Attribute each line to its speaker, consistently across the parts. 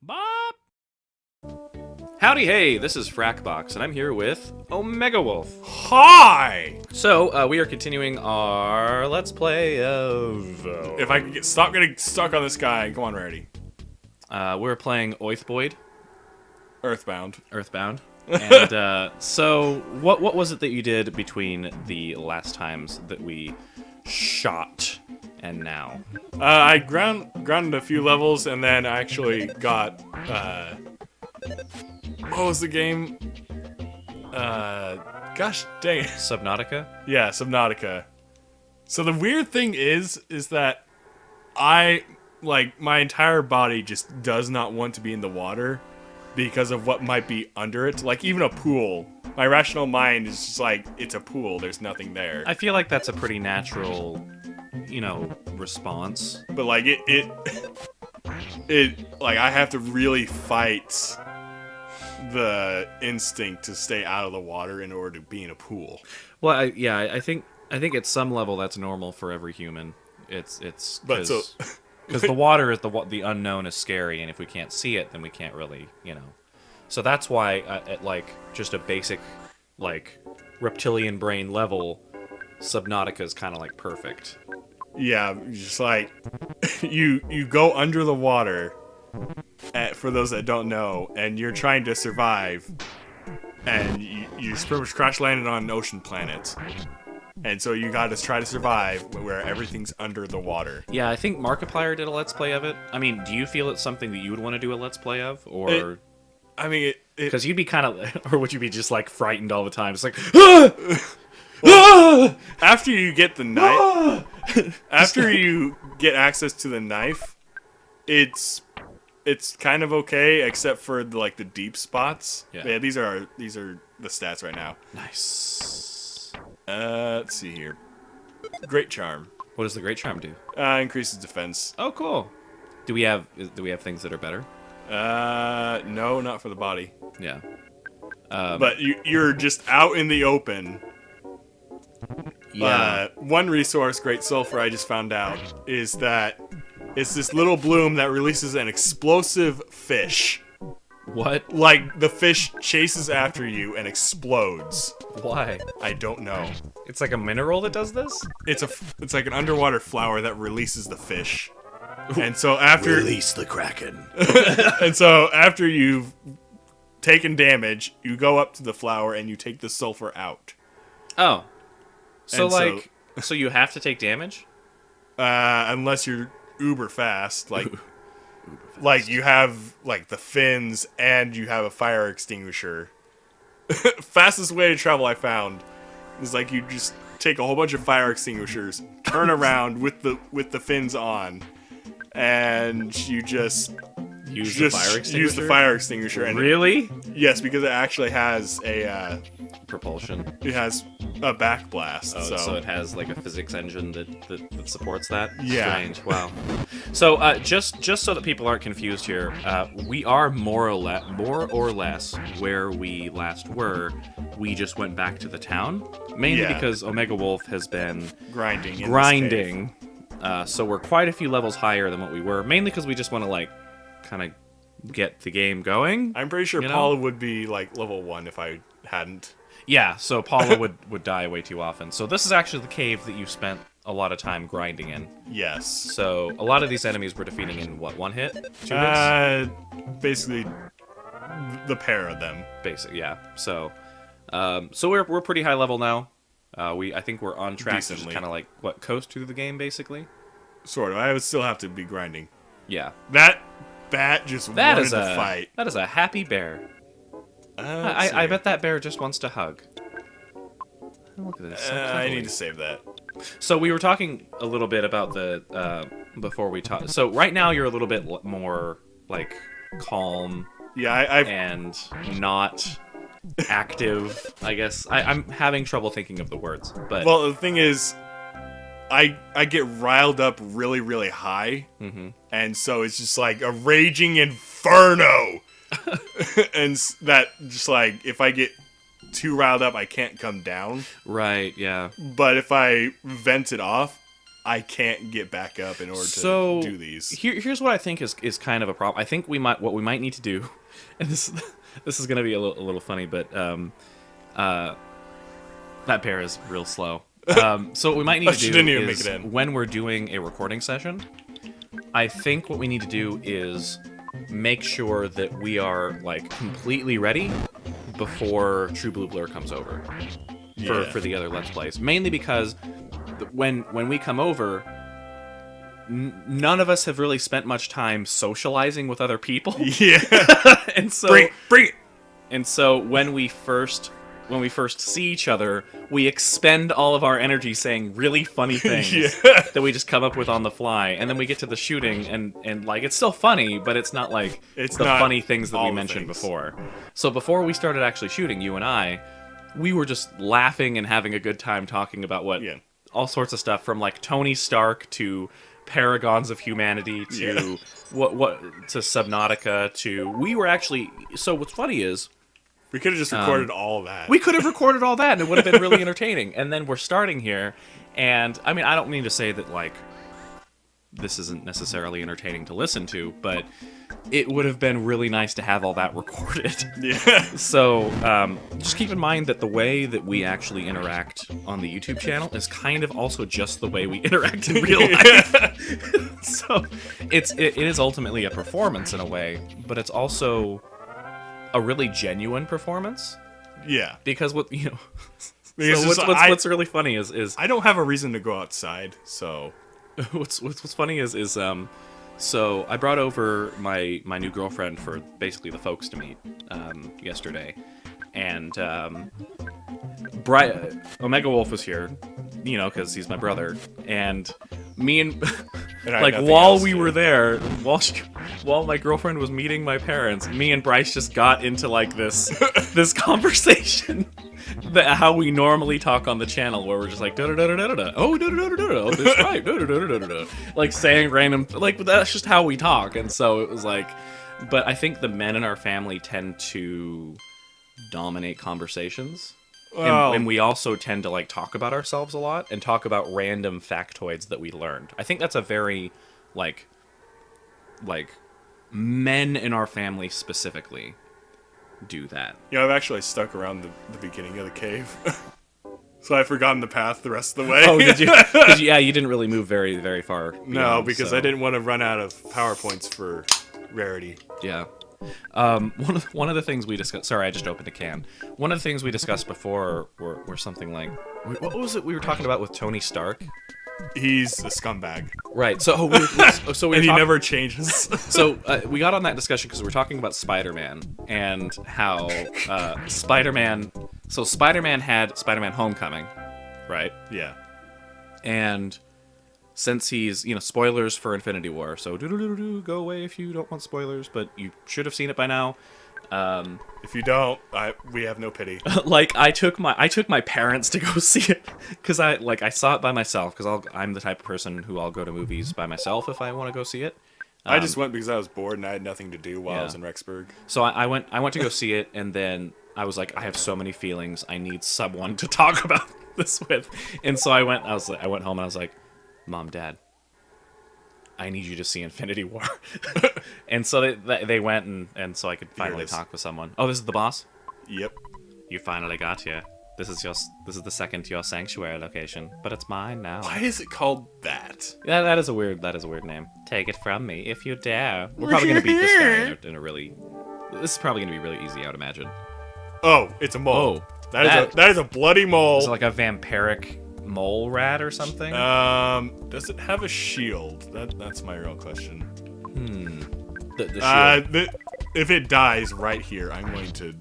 Speaker 1: Bop! Howdy hey, this is Frakbox, and I'm here with Omegawolf.
Speaker 2: Hi!
Speaker 1: So, we are continuing our Let's Play of...
Speaker 2: If I could stop getting stuck on this guy, come on, ready.
Speaker 1: we're playing EarthBound.
Speaker 2: EarthBound.
Speaker 1: And, so, what was it that you did between the last times that we shot and now?
Speaker 2: I grounded a few levels, and then I actually got, what was the game? Gosh dang it.
Speaker 1: Subnautica?
Speaker 2: Yeah, Subnautica. So the weird thing is that my entire body just does not want to be in the water because of what might be under it. Like, even a pool. My rational mind is just like, it's a pool, there's nothing there.
Speaker 1: I feel like that's a pretty natural, response.
Speaker 2: But, like, like, I have to really fight the instinct to stay out of the water in order to be in a pool.
Speaker 1: Well, I think at some level that's normal for every human. It's because the water is the unknown is scary, and if we can't see it, then we can't really, So that's why at like just a basic like reptilian brain level, Subnautica is kind of like perfect.
Speaker 2: Yeah, just like you go under the water. For those that don't know, and you're trying to survive, and you pretty much crash landed on an ocean planet, and so you gotta try to survive where everything's under the water.
Speaker 1: Yeah, I think Markiplier did a Let's Play of it. I mean, do you feel it's something that you would want to do a Let's Play of, or? Because you'd be kind of, or would you be just like frightened all the time? It's like,
Speaker 2: well, after you get the knife, after you get access to the knife, it's kind of okay, except for the deep spots. Yeah, these are the stats right now.
Speaker 1: Nice.
Speaker 2: Let's see here. Great Charm.
Speaker 1: What does the Great Charm do?
Speaker 2: Increases defense.
Speaker 1: Oh, cool. Do we have things that are better?
Speaker 2: No, not for the body.
Speaker 1: Yeah.
Speaker 2: But you're just out in the open.
Speaker 1: Yeah.
Speaker 2: One resource, Great Sulfur, I just found out, is that it's this little bloom that releases an explosive fish.
Speaker 1: What?
Speaker 2: Like, the fish chases after you and explodes.
Speaker 1: Why?
Speaker 2: I don't know.
Speaker 1: It's like a mineral that does this?
Speaker 2: It's like an underwater flower that releases the fish. And so after...
Speaker 1: Release the Kraken.
Speaker 2: And so after you've taken damage, you go up to the flower and you take the sulfur out.
Speaker 1: Oh. So, so you have to take damage?
Speaker 2: Unless you're uber fast, like you have the fins and you have a fire extinguisher. Fastest way to travel I found is you just take a whole bunch of fire extinguishers, turn around with the fins on, and you just
Speaker 1: use the
Speaker 2: fire extinguisher. And
Speaker 1: really?
Speaker 2: Yes, because it actually has a
Speaker 1: propulsion.
Speaker 2: It has a backblast.
Speaker 1: Oh, so it has like a physics engine that supports that.
Speaker 2: Yeah.
Speaker 1: Strange. Wow. So just so that people aren't confused here, we are more or less where we last were. We just went back to the town, mainly because Omegawolf has been grinding. So we're quite a few levels higher than what we were, mainly because we just want to kind of get the game going.
Speaker 2: I'm pretty sure Paula would be level 1 if I hadn't.
Speaker 1: Yeah, so Paula would die way too often. So this is actually the cave that you spent a lot of time grinding in.
Speaker 2: Yes.
Speaker 1: So a lot of these enemies we're defeating in what, 1 hit? 2 hits?
Speaker 2: Basically the pair of them.
Speaker 1: Yeah. So we're pretty high level now. I think we're on track to just kind of coast through the game basically.
Speaker 2: Sort of. I would still have to be grinding.
Speaker 1: Yeah.
Speaker 2: That just wanted to fight.
Speaker 1: That is a happy bear. I bet that bear just wants to hug. Look at this.
Speaker 2: I need to save that.
Speaker 1: So we were talking a little bit about the before we talked. So right now you're a little bit more calm.
Speaker 2: Yeah,
Speaker 1: and not active. I guess I'm having trouble thinking of the words. But
Speaker 2: well, the thing is, I get riled up really, really high, and so it's just like a raging inferno. And that just if I get too riled up, I can't come down.
Speaker 1: Right, yeah.
Speaker 2: But if I vent it off, I can't get back up in order to do these.
Speaker 1: Here's what I think is kind of a problem. I think what we might need to do, and this is going to be a little funny, but that bear is real slow. So what we might need to do is when we're doing a recording session, I think what we need to do is make sure that we are like completely ready before TruBluBlur comes over for the other Let's Plays. Mainly because when we come over, none of us have really spent much time socializing with other people.
Speaker 2: Yeah.
Speaker 1: And so
Speaker 2: bring it.
Speaker 1: And so when we first see each other, we expend all of our energy saying really funny things that we just come up with on the fly, and then we get to the shooting, and like it's still funny, but it's not like it's the funny things that we mentioned before. So before we started actually shooting, you and I, we were just laughing and having a good time talking about all sorts of stuff, from like Tony Stark to Paragons of Humanity to what to Subnautica to we were actually. So what's funny is,
Speaker 2: we could have just recorded all that.
Speaker 1: We could have recorded all that, and it would have been really entertaining. And then we're starting here, and I mean, I don't mean to say that, like, this isn't necessarily entertaining to listen to, but it would have been really nice to have all that recorded.
Speaker 2: Yeah. So,
Speaker 1: just keep in mind that the way that we actually interact on the YouTube channel is kind of also just the way we interact in real life. So, it is ultimately a performance in a way, but it's also a really genuine performance. Yeah. Because what's really funny is
Speaker 2: I don't have a reason to go outside, so
Speaker 1: what's funny is so I brought over my new girlfriend for basically the folks to meet yesterday, and Omegawolf was here, you know, because he's my brother, and me and like while we were there, while my girlfriend was meeting my parents, me and Bryce just got into like this conversation that how we normally talk on the channel, where we're just like da da da da da da, oh da da da da da, that's right, da da da da da da, like saying random, like that's just how we talk. And so it was like, but I think the men in our family tend to dominate conversations. And we also tend to like talk about ourselves a lot and talk about random factoids that we learned. I think that's a very like men in our family specifically do that.
Speaker 2: Yeah, I've actually stuck around the beginning of the cave. So I've forgotten the path the rest of the way.
Speaker 1: Oh, did you? 'Cause, yeah, you didn't really move very, very far.
Speaker 2: No, because I didn't want to run out of PowerPoints for rarity.
Speaker 1: Yeah. One of the things we discussed. Sorry, I just opened a can. One of the things we discussed before were something like, what was it we were talking about with Tony Stark?
Speaker 2: He's a scumbag.
Speaker 1: Right. So
Speaker 2: and he never changes.
Speaker 1: So we got on that discussion because we were talking about Spider-Man and how Spider-Man. So Spider-Man had Spider-Man Homecoming, right?
Speaker 2: Yeah.
Speaker 1: And since he's, you know, spoilers for Infinity War, so go away if you don't want spoilers, but you should have seen it by now.
Speaker 2: If you don't, we have no pity.
Speaker 1: Like I took my parents to go see it because I saw it by myself because I'm the type of person who I'll go to movies by myself if I want to go see it.
Speaker 2: I just went because I was bored and I had nothing to do while I was in Rexburg.
Speaker 1: So I went to go see it, and then I was like, I have so many feelings. I need someone to talk about this with, and so I went home and I was like, Mom, Dad, I need you to see Infinity War. And so they went, and so I could finally talk with someone. Oh, this is the boss?
Speaker 2: Yep.
Speaker 1: You finally got here. This is the second to your sanctuary location, but it's mine now.
Speaker 2: Why is it called that?
Speaker 1: Yeah, that is a weird name. Take it from me if you dare. We're probably gonna beat this guy in a really. This is probably gonna be really easy, I would imagine.
Speaker 2: Oh, it's a mole. Oh, that is a bloody mole.
Speaker 1: Is it like a vampiric mole rat or something?
Speaker 2: Does it have a shield? That's my real question.
Speaker 1: The shield.
Speaker 2: If it dies right here, I'm going to.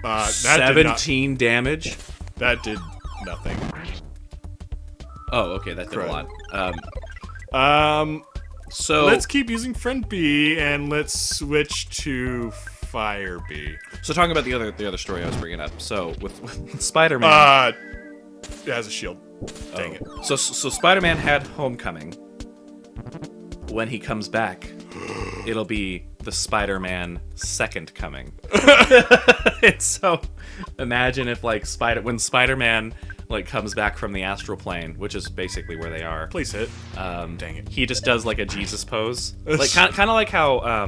Speaker 1: 17 damage.
Speaker 2: That did nothing.
Speaker 1: Oh, okay, that did a lot. So
Speaker 2: let's keep using Friend B and let's switch to Fire B.
Speaker 1: So talking about the other story I was bringing up. So with Spider-Man,
Speaker 2: it has a shield. Dang it.
Speaker 1: So Spider-Man had Homecoming. When he comes back, it'll be the Spider-Man Second Coming. And so imagine if like when Spider-Man like comes back from the astral plane, which is basically where they are.
Speaker 2: Please hit.
Speaker 1: Dang
Speaker 2: it.
Speaker 1: He just does like a Jesus pose, like kind of like how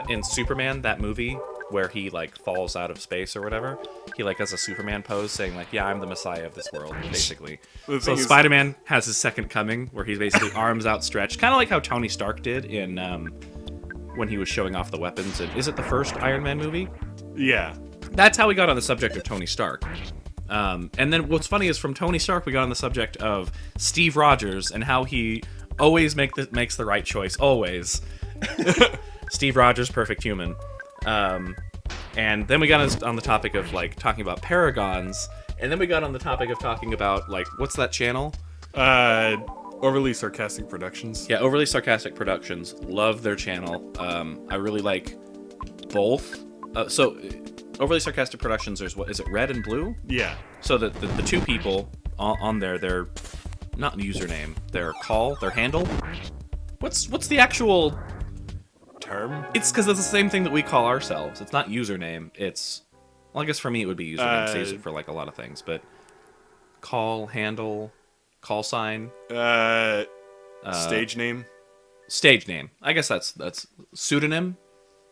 Speaker 1: in Superman, that movie where he like falls out of space or whatever, he like does a Superman pose saying like, yeah, I'm the Messiah of this world, basically. So Spider-Man has his second coming where he's basically arms outstretched, kind of like how Tony Stark did in when he was showing off the weapons. And is it the first Iron Man movie?
Speaker 2: Yeah.
Speaker 1: That's how we got on the subject of Tony Stark. And then what's funny is from Tony Stark we got on the subject of Steve Rogers and how he always makes the right choice, always. Steve Rogers, perfect human. And then we got on the topic of like talking about paragons, and then we got on the topic of talking about like, what's that channel?
Speaker 2: Overly Sarcastic Productions.
Speaker 1: Yeah, Overly Sarcastic Productions. Love their channel. I really like both. So Overly Sarcastic Productions, there's what is it, Red and Blue?
Speaker 2: Yeah.
Speaker 1: So the two people on there, they're not username, their handle. What's the actual
Speaker 2: term?
Speaker 1: It's because it's the same thing that we call ourselves. It's not username. It's, well, I guess for me it would be username. I use it for like a lot of things, but handle, call sign.
Speaker 2: Stage name.
Speaker 1: Stage name. I guess that's pseudonym.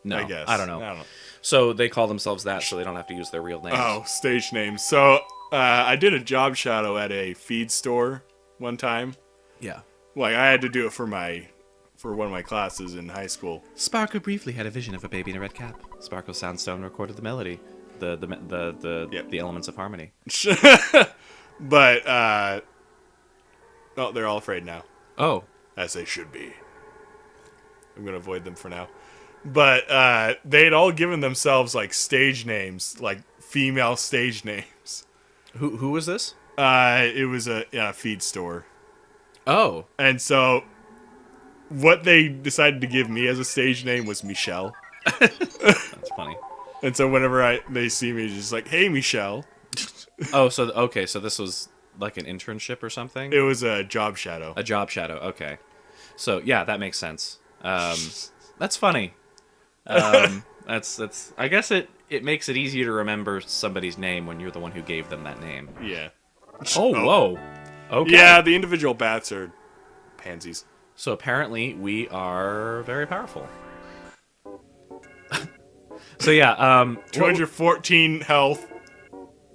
Speaker 1: No,
Speaker 2: I guess.
Speaker 1: I don't know. So they call themselves that, so they don't have to use their real names.
Speaker 2: Oh, stage name. So I did a job shadow at a feed store one time.
Speaker 1: Yeah.
Speaker 2: Like I had to do it for one of my classes in high school.
Speaker 1: Sparkle briefly had a vision of a baby in a red cap. Sparkle Soundstone recorded the melody, the elements of harmony.
Speaker 2: But they're all afraid now.
Speaker 1: Oh,
Speaker 2: as they should be. I'm gonna avoid them for now. But they'd all given themselves like stage names, like female stage names.
Speaker 1: Who was this?
Speaker 2: It was a feed store.
Speaker 1: Oh,
Speaker 2: and so what they decided to give me as a stage name was Michelle.
Speaker 1: That's funny.
Speaker 2: And so whenever they see me, it's just like, hey, Michelle.
Speaker 1: Oh, so this was like an internship or something?
Speaker 2: It was a job shadow.
Speaker 1: A job shadow, okay. So yeah, that makes sense. That's funny. That's. I guess it makes it easier to remember somebody's name when you're the one who gave them that name.
Speaker 2: Yeah.
Speaker 1: Oh, whoa. Okay.
Speaker 2: Yeah, the individual bats are pansies.
Speaker 1: So apparently we are very powerful. So yeah,
Speaker 2: 214 health.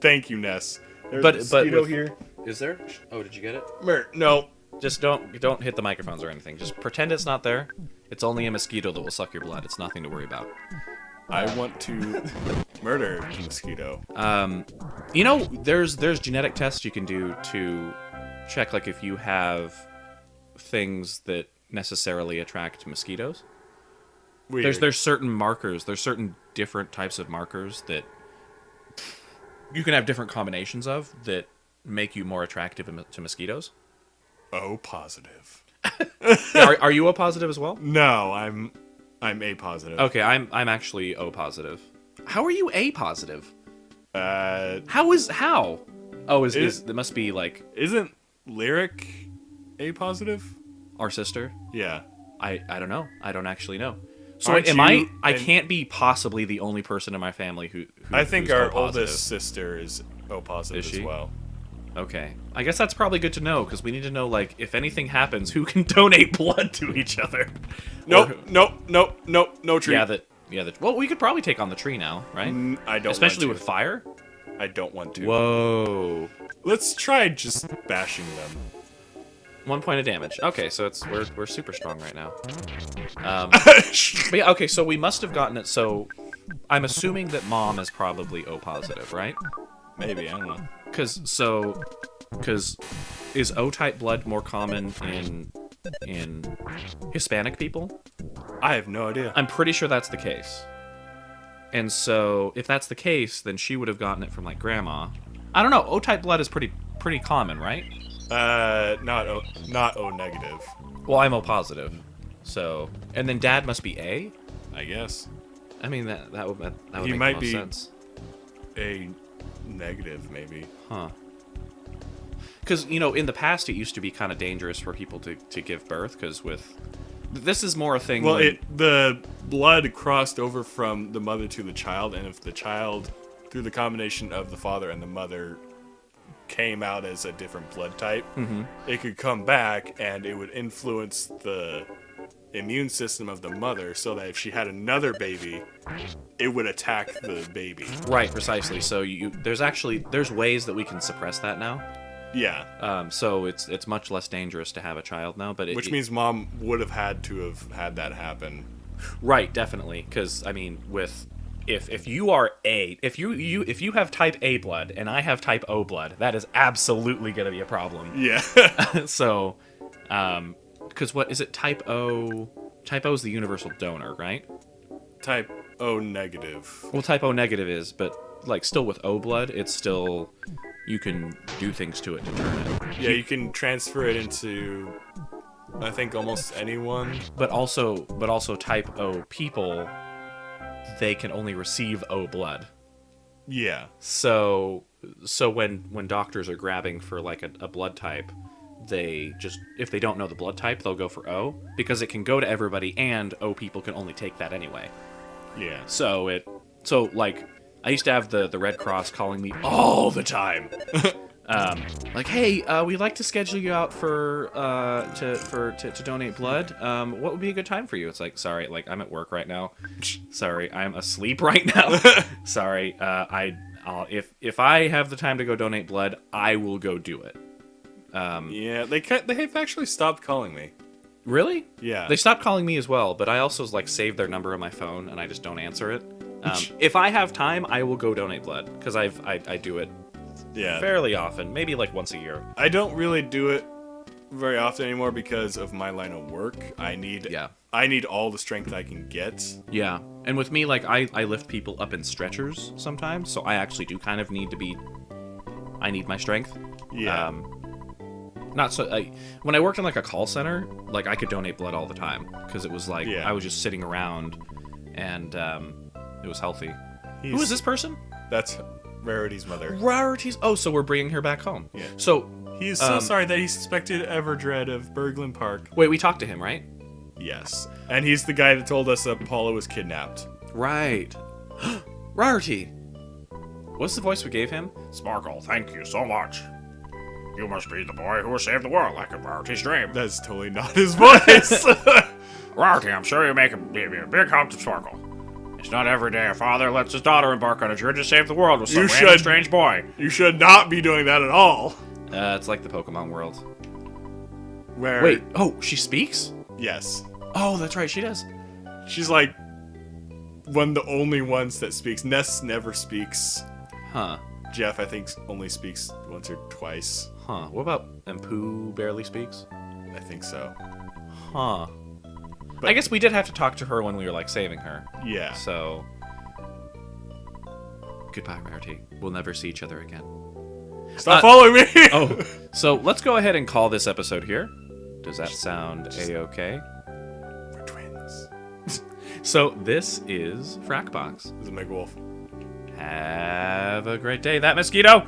Speaker 2: Thank you, Ness. There's
Speaker 1: but
Speaker 2: a mosquito here.
Speaker 1: Is there? Oh, did you get it?
Speaker 2: No.
Speaker 1: Just don't hit the microphones or anything. Just pretend it's not there. It's only a mosquito that will suck your blood. It's nothing to worry about.
Speaker 2: I want to murder the mosquito.
Speaker 1: There's genetic tests you can do to check like if you have things that necessarily attract mosquitoes.
Speaker 2: Weird.
Speaker 1: There's certain markers. There's certain different types of markers that you can have different combinations of that make you more attractive to mosquitoes.
Speaker 2: O positive.
Speaker 1: Are you O positive as well?
Speaker 2: No, I'm A positive.
Speaker 1: Okay, I'm actually O positive. How are you A positive?
Speaker 2: How?
Speaker 1: Oh, it must be like,
Speaker 2: isn't Lyric A positive?
Speaker 1: Our sister?
Speaker 2: Yeah.
Speaker 1: I don't know. I don't actually know. So I can't be possibly the only person in my family who
Speaker 2: I think
Speaker 1: who's
Speaker 2: our
Speaker 1: O-positive.
Speaker 2: oldest sister is O positive as well.
Speaker 1: Okay. I guess that's probably good to know, because we need to know, like, if anything happens, who can donate blood to each other.
Speaker 2: No tree.
Speaker 1: Well, we could probably take on the tree now, right?
Speaker 2: I don't
Speaker 1: Especially
Speaker 2: want to.
Speaker 1: with fire?
Speaker 2: I don't want to.
Speaker 1: Whoa.
Speaker 2: Let's try just bashing them.
Speaker 1: 1 point of damage. Okay, so we're super strong right now. But yeah, okay, so we must have gotten it, so I'm assuming that Mom is probably O positive, right?
Speaker 2: Maybe, I don't know.
Speaker 1: Because is O-type blood more common in Hispanic people?
Speaker 2: I have no idea.
Speaker 1: I'm pretty sure that's the case. And so, if that's the case, then she would have gotten it from, like, Grandma. I don't know. O-type blood is pretty common, right?
Speaker 2: Not O negative.
Speaker 1: Well, I'm O positive. So, and then Dad must be A?
Speaker 2: I guess.
Speaker 1: I mean, that would make
Speaker 2: he
Speaker 1: the
Speaker 2: might
Speaker 1: most
Speaker 2: be
Speaker 1: sense.
Speaker 2: A negative, maybe.
Speaker 1: Huh. Because, in the past, it used to be kind of dangerous for people to give birth, because this is more a thing.
Speaker 2: Well, the blood crossed over from the mother to the child, and if the child, through the combination of the father and the mother, came out as a different blood type,
Speaker 1: Mm-hmm.
Speaker 2: it could come back and it would influence the immune system of the mother, so that if she had another baby, it would attack the baby.
Speaker 1: Right, precisely. So there's ways that we can suppress that now.
Speaker 2: Yeah.
Speaker 1: So it's much less dangerous to have a child now, but
Speaker 2: Which means mom would have had to have had that happen.
Speaker 1: Right, definitely, because I mean, if you are if you have type A blood and I have type O blood, that is absolutely going to be a problem.
Speaker 2: Yeah.
Speaker 1: So, because what is it? Type O. Type O is the universal donor, right?
Speaker 2: Type O negative.
Speaker 1: Well, type O negative is, but like still with O blood, it's still you can do things to it to turn it.
Speaker 2: Yeah, you can transfer it into, I think, almost anyone.
Speaker 1: But also type O people, they can only receive O blood.
Speaker 2: Yeah.
Speaker 1: So when doctors are grabbing for like a blood type, they just, if they don't know the blood type, they'll go for O, because it can go to everybody and O people can only take that anyway.
Speaker 2: Yeah.
Speaker 1: So like I used to have the Red Cross calling me all the time. Like, hey, we'd like to schedule you out to donate blood. What would be a good time for you? It's like, sorry, like I'm at work right now. Sorry, I'm asleep right now. Sorry, if I have the time to go donate blood, I will go do it.
Speaker 2: Yeah, they've actually stopped calling me.
Speaker 1: Really?
Speaker 2: Yeah.
Speaker 1: They stopped calling me as well, but I also like save their number on my phone and I just don't answer it. If I have time, I will go donate blood because I do it fairly often, maybe like once a year.
Speaker 2: I don't really do it very often anymore because of my line of work. I need all the strength I can get.
Speaker 1: Yeah, and with me, like I lift people up in stretchers sometimes, so I actually do kind of need my strength.
Speaker 2: Yeah.
Speaker 1: Not so. When I worked in like a call center, like I could donate blood all the time because it was like I was just sitting around, and it was healthy. Who is this person?
Speaker 2: That's Rarity's mother.
Speaker 1: Rarity's. Oh, so we're bringing her back home.
Speaker 2: Yeah.
Speaker 1: So
Speaker 2: he's so sorry that he suspected Everdread of Berglund Park.
Speaker 1: Wait, we talked to him, right?
Speaker 2: Yes, and he's the guy that told us that Paula was kidnapped.
Speaker 1: Right. Rarity. What's the voice we gave him? Sparkle, thank you so much. You must be the boy who will save the world like a Rarity's dream.
Speaker 2: That's totally not his voice.
Speaker 1: Rarity, I'm sure you make a big help to Sparkle. It's not every day a father lets his daughter embark on a journey to save the world with some random strange boy.
Speaker 2: You should not be doing that at all.
Speaker 1: It's like the Pokemon world.
Speaker 2: Where?
Speaker 1: Wait, oh, she speaks?
Speaker 2: Yes.
Speaker 1: Oh, that's right, she does.
Speaker 2: She's like one of the only ones that speaks. Ness never speaks.
Speaker 1: Huh.
Speaker 2: Jeff, I think, only speaks once or twice.
Speaker 1: Huh. What about and Pooh barely speaks?
Speaker 2: I think so.
Speaker 1: Huh.
Speaker 2: But
Speaker 1: I guess we did have to talk to her when we were like saving her.
Speaker 2: Yeah.
Speaker 1: So goodbye, Rarity. We'll never see each other again.
Speaker 2: Stop following me!
Speaker 1: Oh, so let's go ahead and call this episode here. Does that sound a-okay?
Speaker 2: We're twins.
Speaker 1: So this is Frakbox.
Speaker 2: This is Omegawolf.
Speaker 1: Have a great day. That mosquito!